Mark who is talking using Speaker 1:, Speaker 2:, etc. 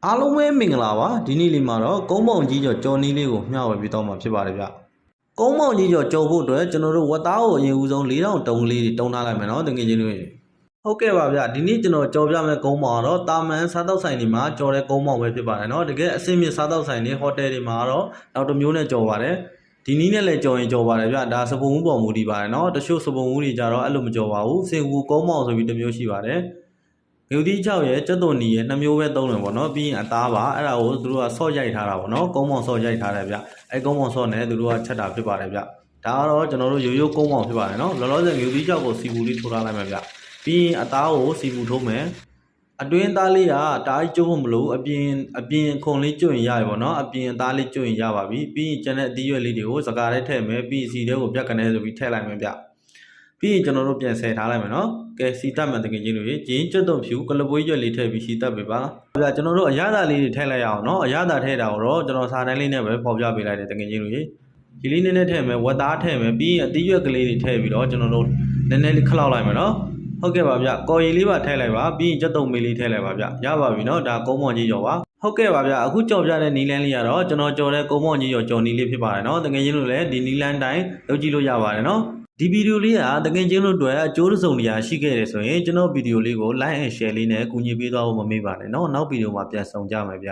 Speaker 1: အားလုံးပဲမင်္ဂလာပါဒီနေ့လေးမှာတော့ကုန်းပေါင်ကြီးကြော်နီးလေးကိုမျှဝေပေးတော့မှာဖြစ်ပါတယ်ဗျကုန်းပေါင်ကြီးကြော်ဖို့အတွက်ကျွန်တော်တို့ဝက်သားကိုအရင်ဦးဆုံး4000တုံးလေးတုံးထားလိုက်မယ်နော်တကယ်ချင်းတွေဟုတ်ကဲ့ပါဗျဒီနေ့ကျွန်တော်ကြော်ပြမယ့်ကုန်းပေါင်ကတော့တာမန်စားတောက်ဆိုင်တွေမှာကြော်တဲ့ကုန်းပေါင်ပဲဖြစ်ပါတယ်နော်တကယ်အဆင့်မြင့်စားတောက်ဆိုင်တွေဟိုတယ်တွေမှာတော့နောက်တစ်မျိုးနဲ့ကြော်ပါတယ်ဒီနည်းနဲ့လည်းကြော်ရင်ကြော်ပါတယ်ဗျဒါစပုံဦးပေါ်မူတည်ပါတယ်နော်တချို့စပုံဦးတွေကြတော့အဲ့လိုမကြော်ပါဘူးစင်ကူကုန်းပေါင်ဆိုပြီးတစ်မျိုးရှိပါတယ်မြို့တီး6ရဲ့ကျက်သွန်နီရဲ့2မျိုးပဲသုံးတယ်ပေါ့နော်ပြီးရင်အသားပါအဲ့ဒါကိုသူတို့ကဆော့ရိုက်ထားတာပေါ့နော်ကုန်းပေါင်ဆော့ရိုက်ထားတယ်ဗျအဲကုန်းပေါင်ဆော့နဲ့သူတို့ကချက်တာဖြစ်ပါတယ်ဗျဒါကတော့ကျွန်တော်တို့ရိုးရိုးကုန်းပေါင်ဖြစ်ပါတယ်နော်လောလောဆယ်မြို့တီး6ကိုစီပူလေးထိုးထားလိုက်မယ်ဗျပြီးရင်အသားကိုစီပူထိုးမယ်အတွင်းသားလေးကတားကြီးကျုပ်ဖို့မလို့အပြင်ခုံလေးကျွတ်ရင်ရပြီပေါ့နော်အပြင်အသားလေးကျွတ်ရင်ရပါပြီပြီးရင်ကျန်တဲ့အသီးရွက်လေးတွေကိုစကားလေးထည့်မယ်ပြီးစီတဲကိုပြက်ကနေဆိုပြီးထည့်လိုက်မယ်ဗျပြီးရင်ကျွန်တော်တို့ပြန်ဆယ်ထားလိုက်မယ်နော်ကဲစီတက်မှတကယ်ချင်းတွေဂျင်းကျွတ်တုံဖြူကလပွေးရွက်လေးထည့်ပြီးစီတက်ပေးပါဗျာကျွန်တော်တို့အရသာလေးတွေထည့်လိုက်ရအောင်နော်အရသာထည့်တာတော့ကျွန်တော်စာတန်းလေးနဲ့ပဲပေါ်ပြပေးလိုက်တယ်တကယ်ချင်းတွေဒီလေးနည်းနည်းထည့်မယ်ဝက်သားထည့်မယ်ပြီးရင်အသီးရွက်ကလေးတွေထည့်ပြီးတော့ကျွန်တော်တို့နည်းနည်းလေးခလောက်လိုက်မယ်နော်ဟုတ်ကဲ့ပါဗျကော်ရည်လေးပါထည့်လိုက်ပါပြီးရင်ကျွတ်တုံမေးလေးထည့်လိုက်ပါဗျရပါပြီနော်ဒါကုန်းမောင်ကြီးကြော်ပါဟုတ်ကဲ့ပါဗျအခုကြော်ပြတဲ့နီလန်းလေးကတော့ကျွန်တော်ကြော်တဲ့ကုန်းမောင်ကြီးကြော်နီလေးဖြစ်ပါတယ်နော်တကယ်ချင်းတို့လည်းဒီနီလန်းတိုင်းလုပ်ကြည့်လို့ရပါတယ်နော်ဒီဗီဒီယိုလေးကတကယ်ချင်းတို့အတွက်အကျိုးတစ်စုံတစ်ရာရှိခဲ့တယ်ဆိုရင်ကျွန်တော်ဗီဒီယိုလေးကို like and share လေးနဲ့ကူညီပေးသွားဖို့မမေ့ပါနဲ့เนาะနောက်ဗီဒီယိုမှာပြန်ဆောင်ကြမယ်ဗျ